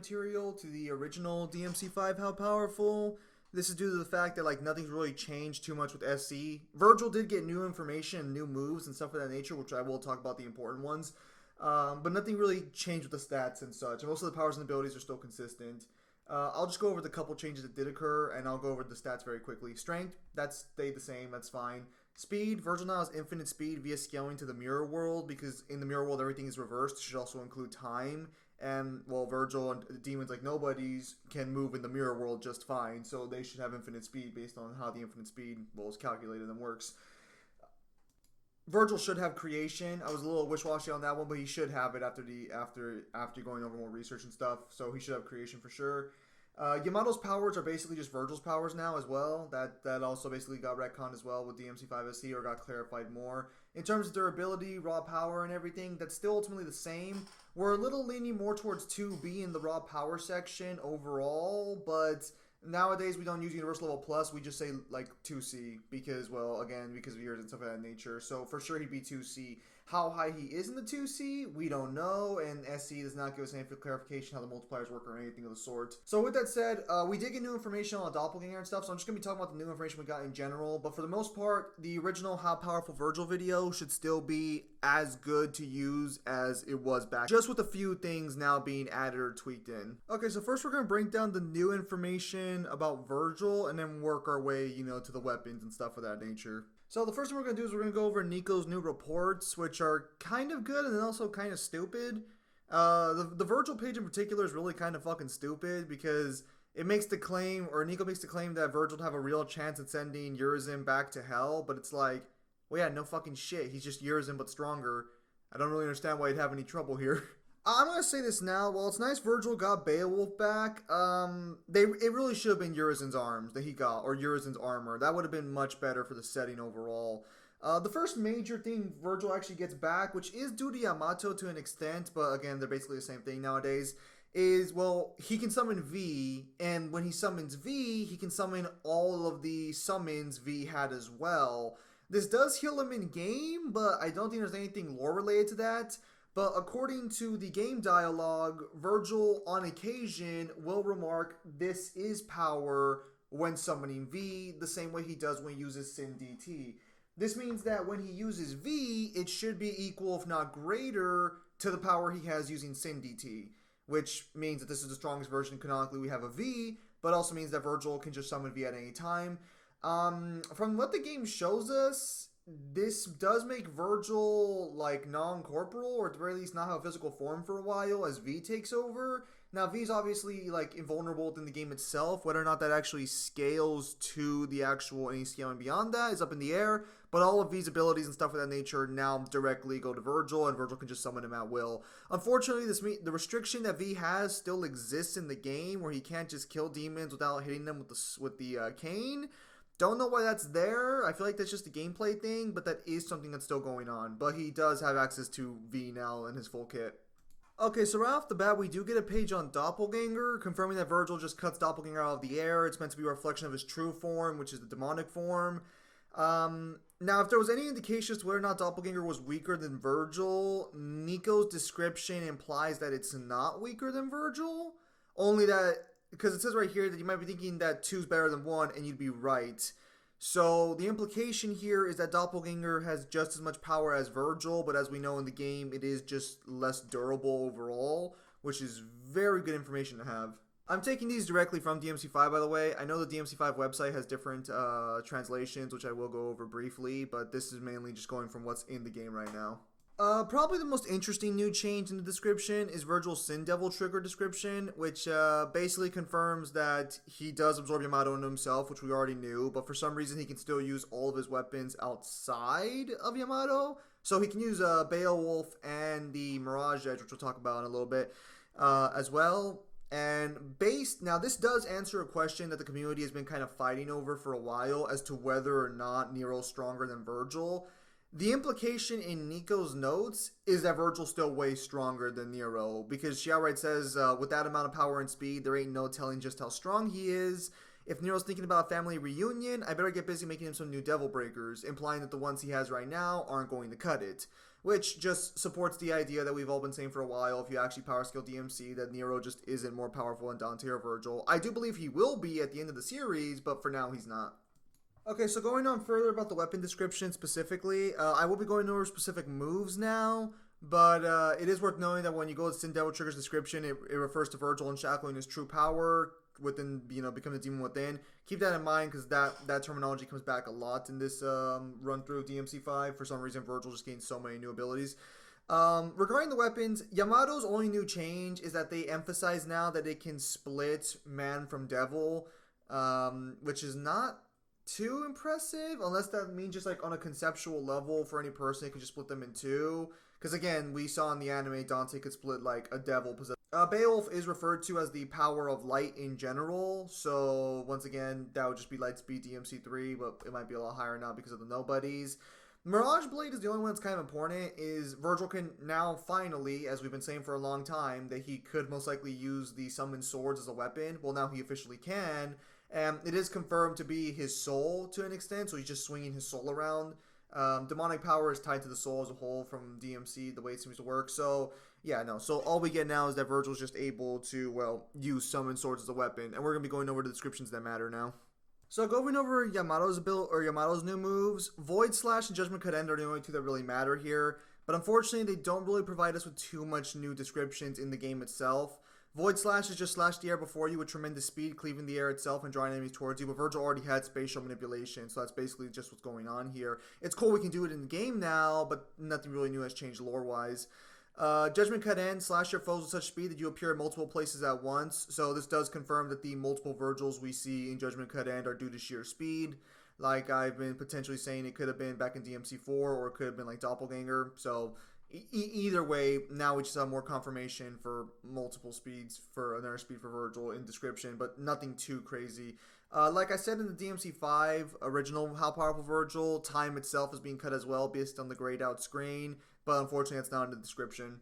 material to the original DMC5 How Powerful. This is due to the fact that like nothing's really changed too much with SE. Vergil did get new information, new moves and stuff of that nature, which I will talk about the important ones. But nothing really changed with the stats and such. Most of the powers and abilities are still consistent. I'll just go over the couple changes that did occur, and I'll go over the stats very quickly. Strength, that stayed the same, that's fine. Speed, Vergil now has infinite speed via scaling to the mirror world, because in the mirror world everything is reversed. It should also include time, and well, Vergil and demons like nobodies can move in the mirror world just fine, so they should have infinite speed based on how the infinite speed is calculated and works. Vergil should have creation. I was a little wish-washy on that one, but he should have it after going over more research and stuff. So he should have creation for sure. Yamato's powers are basically just Vergil's powers now as well. That also basically got retconned as well with DMC5 SE, or got clarified more. In terms of durability, raw power, and everything, that's still ultimately the same. We're a little leaning more towards 2B in the raw power section overall, but nowadays we don't use Universal Level Plus, we just say like 2C because, well, again, because of years and stuff of that nature. So for sure he'd be 2C. How high he is in the 2C, we don't know, and SC does not give us any clarification how the multipliers work or anything of the sort. So with that said, we did get new information on Doppelganger and stuff, so I'm just going to be talking about the new information we got in general, but for the most part, the original How Powerful Vergil video should still be as good to use as it was back, just with a few things now being added or tweaked in. Okay, so first we're going to break down the new information about Vergil, and then work our way, you know, to the weapons and stuff of that nature. So the first thing we're going to do is we're going to go over Nico's new reports, which are kind of good and then also kind of stupid. The Vergil page in particular is really kind of fucking stupid because it makes the claim, or Nico makes the claim, that Vergil would have a real chance at sending Urizen back to hell, but it's like, well, yeah, no fucking shit. He's just Urizen but stronger. I don't really understand why he'd have any trouble here. I'm going to say this now. Well, it's nice Vergil got Beowulf back. It really should have been Urizen's arms that he got, or Urizen's armor. That would have been much better for the setting overall. The first major thing Vergil actually gets back, which is due to Yamato to an extent, but again, they're basically the same thing nowadays, is, well, he can summon V, and when he summons V, he can summon all of the summons V had as well. This does heal him in-game, but I don't think there's anything lore related to that. But according to the game dialogue, Vergil on occasion will remark, "This is power," when summoning V, the same way he does when he uses Sin DT. This means that when he uses V, it should be equal, if not greater, to the power he has using Sin DT. Which means that this is the strongest version canonically we have of V, but also means that Vergil can just summon V at any time. From what the game shows us, this does make Vergil like non-corporal, or at the very least not have a physical form for a while as V takes over. Now V is obviously like invulnerable within the game itself. Whether or not that actually scales to the actual any scaling beyond that is up in the air. But all of V's abilities and stuff of that nature now directly go to Vergil, and Vergil can just summon him at will. Unfortunately, the restriction that V has still exists in the game, where he can't just kill demons without hitting them with the cane. Don't know why that's there. I feel like that's just a gameplay thing, but that is something that's still going on. But he does have access to V now in his full kit. Okay, so right off the bat, we do get a page on Doppelganger, confirming that Vergil just cuts Doppelganger out of the air. It's meant to be a reflection of his true form, which is the demonic form. Now, if there was any indication as to whether or not Doppelganger was weaker than Vergil, Nico's description implies that it's not weaker than Vergil. Only that, because it says right here that you might be thinking that 2 is better than 1, and you'd be right. So the implication here is that Doppelganger has just as much power as Vergil, but as we know in the game, it is just less durable overall, which is very good information to have. I'm taking these directly from DMC5, by the way. I know the DMC5 website has different translations, which I will go over briefly, but this is mainly just going from what's in the game right now. Probably the most interesting new change in the description is Vergil's Sin Devil trigger description, which basically confirms that he does absorb Yamato into himself, which we already knew, but for some reason he can still use all of his weapons outside of Yamato. So he can use Beowulf and the Mirage Edge, which we'll talk about in a little bit, as well. And now this does answer a question that the community has been kind of fighting over for a while as to whether or not Nero's stronger than Vergil. The implication in Nico's notes is that Vergil's still way stronger than Nero, because she outright says, with that amount of power and speed, there ain't no telling just how strong he is. If Nero's thinking about a family reunion, I better get busy making him some new Devil Breakers, implying that the ones he has right now aren't going to cut it. which just supports the idea that we've all been saying for a while. If you actually power skill DMC, that Nero just isn't more powerful than Dante or Vergil. I do believe he will be at the end of the series, but for now he's not. Okay, so going on further about the weapon description specifically, I will be going over specific moves now, but it is worth knowing that when you go to Sin Devil Trigger's description, it refers to Vergil and shackling his true power within, become the demon within. Keep that in mind because that terminology comes back a lot in this run through of DMC5. For some reason, Vergil just gained so many new abilities. Regarding the weapons, Yamato's only new change is that they emphasize now that it can split man from devil, which is not too impressive, unless that means just like on a conceptual level for any person it can just split them in two, because again we saw in the anime Dante could split like a devil possessed. Beowulf is referred to as the power of light in general, so once again that would just be light speed DMC3, but it might be a lot higher now because of the nobodies. Mirage Blade is the only one that's kind of important. Is Vergil can now finally, as we've been saying for a long time, that he could most likely use the summoned swords as a weapon. Well, now he officially can. It is confirmed to be his soul to an extent, so he's just swinging his soul around. Demonic power is tied to the soul as a whole from DMC, the way it seems to work. So, yeah, no. So, all we get now is that Vergil's just able to, well, use summoned swords as a weapon. And we're going to be going over the descriptions that matter now. So, going over Yamato's new moves, Void Slash and Judgment Cut End are the only two that really matter here. But unfortunately, they don't really provide us with too much new descriptions in the game itself. Void Slash is just slash the air before you with tremendous speed, cleaving the air itself and drawing enemies towards you, but Vergil already had spatial manipulation, so that's basically just what's going on here. It's cool we can do it in the game now, but nothing really new has changed lore-wise. Judgment Cut End, slash your foes with such speed that you appear in multiple places at once, so this does confirm that the multiple Vergils we see in Judgment Cut End are due to sheer speed. Like I've been potentially saying, it could have been back in DMC4, or it could have been like Doppelganger, so either way, now we just have more confirmation for multiple speeds, for another speed for Vergil in description, but nothing too crazy. Like I said in the DMC5 original How Powerful Vergil, time itself is being cut as well based on the grayed out screen, but unfortunately it's not in the description.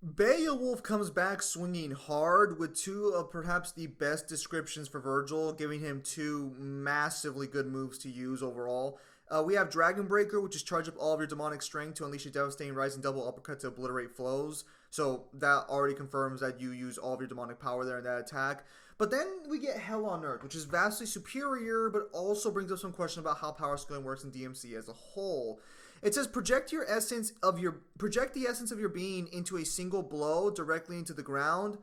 Beowulf comes back swinging hard with two of perhaps the best descriptions for Vergil, giving him two massively good moves to use overall. We have Dragon Breaker, which is charge up all of your demonic strength to unleash a devastating rising double uppercut to obliterate flows. So that already confirms that you use all of your demonic power there in that attack. But then we get Hell on Earth, which is vastly superior, but also brings up some question about how power scaling works in DMC as a whole. It says project the essence of your being into a single blow directly into the ground.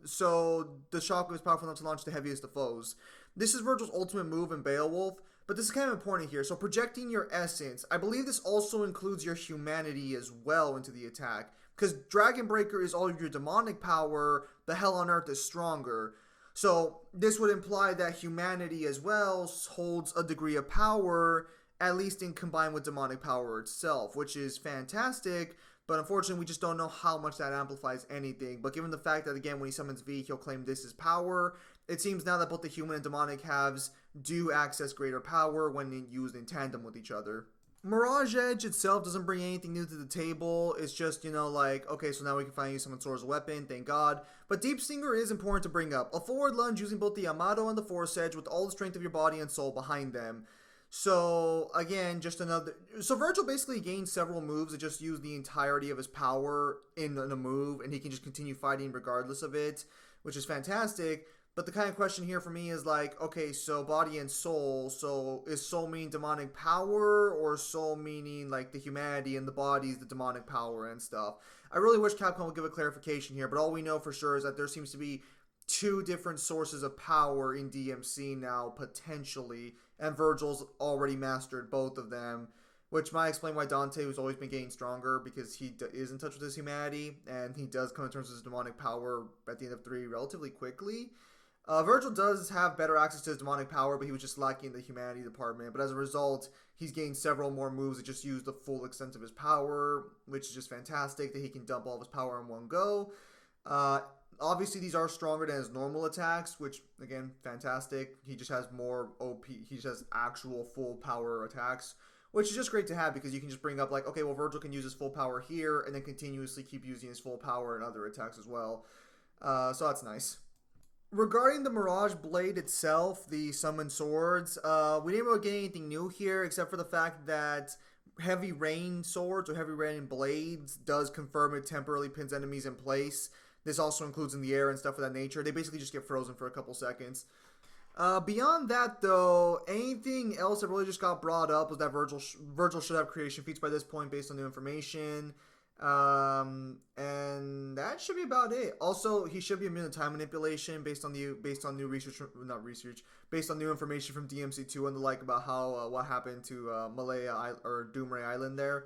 So the shockwave is powerful enough to launch the heaviest of foes. This is Vergil's ultimate move in Beowulf. But this is kind of important here. So projecting your essence, I believe this also includes your humanity as well into the attack. Because Dragon Breaker is all of your demonic power, the Hell on Earth is stronger. So this would imply that humanity as well holds a degree of power, at least in combined with demonic power itself, which is fantastic. But unfortunately, we just don't know how much that amplifies anything. But given the fact that, again, when he summons V, he'll claim this as power, it seems now that both the human and demonic halves do access greater power when used in tandem with each other. Mirage Edge itself doesn't bring anything new to the table. It's just, like, okay, so now we can finally use summon sword as a weapon, thank God. But Deep Stinger is important to bring up. A forward lunge using both the Yamato and the Force Edge with all the strength of your body and soul behind them. So, again, just another... So, Vergil basically gains several moves that just use the entirety of his power in a move, and he can just continue fighting regardless of it, which is fantastic. But the kind of question here for me is like, okay, so body and soul. So, is soul meaning demonic power, or soul meaning, like, the humanity and the body's the demonic power and stuff? I really wish Capcom would give a clarification here, but all we know for sure is that there seems to be two different sources of power in DMC now, potentially, and Vergil's already mastered both of them, which might explain why Dante has always been getting stronger, because he is in touch with his humanity, and he does come to terms with his demonic power at the end of 3 relatively quickly. Vergil does have better access to his demonic power, but he was just lacking in the humanity department, but as a result, he's gained several more moves that just use the full extent of his power, which is just fantastic, that he can dump all of his power in one go. Obviously, these are stronger than his normal attacks, which, again, fantastic. He just has more OP. He just has actual full power attacks, which is just great to have, because you can just bring up, like, okay, well, Vergil can use his full power here and then continuously keep using his full power in other attacks as well. So that's nice. Regarding the Mirage Blade itself, the summoned swords, we didn't really get anything new here, except for the fact that heavy rain swords or heavy rain blades does confirm it temporarily pins enemies in place. This also includes in the air and stuff of that nature. They basically just get frozen for a couple seconds. Beyond that, though, anything else that really just got brought up was that Vergil should have creation feats by this point based on new information. And that should be about it. Also, he should be immune to time manipulation based on new information from DMC2 and the like about how what happened to Malaya or Doomray Island there.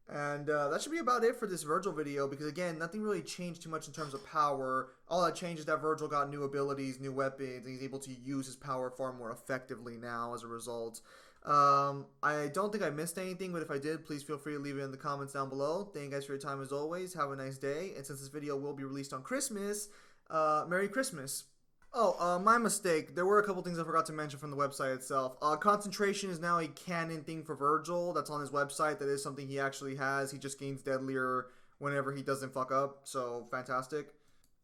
And that should be about it for this Vergil video because, again, nothing really changed too much in terms of power. All that changed is that Vergil got new abilities, new weapons, and he's able to use his power far more effectively now as a result. I don't think I missed anything, but if I did, please feel free to leave it in the comments down below. Thank you guys for your time as always. Have a nice day. And since this video will be released on Christmas, Merry Christmas. Oh, my mistake. There were a couple things I forgot to mention from the website itself. Concentration is now a canon thing for Vergil. That's on his website. That is something he actually has. He just gains deadlier whenever he doesn't fuck up. So, fantastic.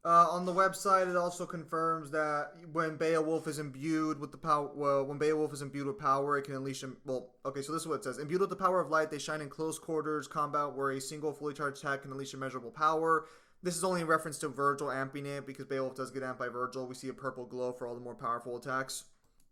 On the website, it also confirms that when Beowulf is imbued with the power, it can unleash him. Well, okay, so this is what it says: imbued with the power of light, they shine in close quarters combat, where a single fully charged attack can unleash immeasurable power. This is only in reference to Vergil amping it because Beowulf does get amped by Vergil. We see a purple glow for all the more powerful attacks.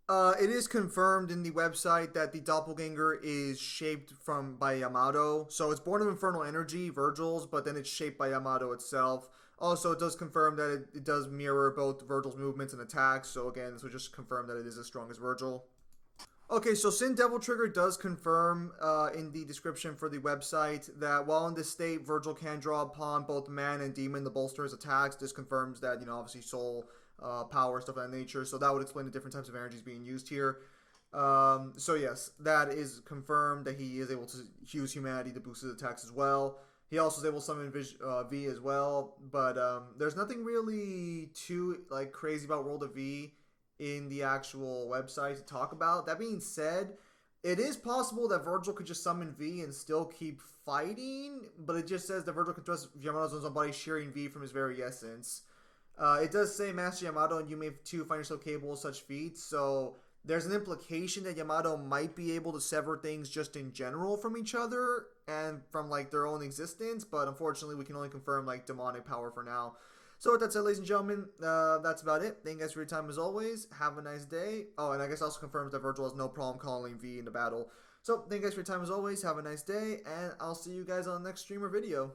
It is confirmed in the website that the Doppelganger is shaped by Yamato. So it's born of infernal energy, Vergil's, but then it's shaped by Yamato itself. Also, it does confirm that it does mirror both Vergil's movements and attacks. So again, this would just confirm that it is as strong as Vergil. Okay, so Sin Devil Trigger does confirm in the description for the website that while in this state, Vergil can draw upon both man and demon to bolster his attacks. This confirms that, obviously soul, power, stuff of that nature. So that would explain the different types of energies being used here. So yes, that is confirmed that he is able to use humanity to boost his attacks as well. He also is able to summon V as well. But there's nothing really too crazy about World of V in the actual website to talk about. That being said, it is possible that Vergil could just summon V and still keep fighting, but it just says that Vergil can trust Yamato's own body, shearing V from his very essence. It does say Master Yamato and you may too find yourself capable of such feats, so there's an implication that Yamato might be able to sever things just in general from each other and from their own existence, but unfortunately we can only confirm demonic power for now. So with that said, ladies and gentlemen, that's about it. Thank you guys for your time as always. Have a nice day. Oh, and I guess also confirms that Vergil has no problem calling V into battle. So thank you guys for your time as always. Have a nice day, and I'll see you guys on the next stream or video.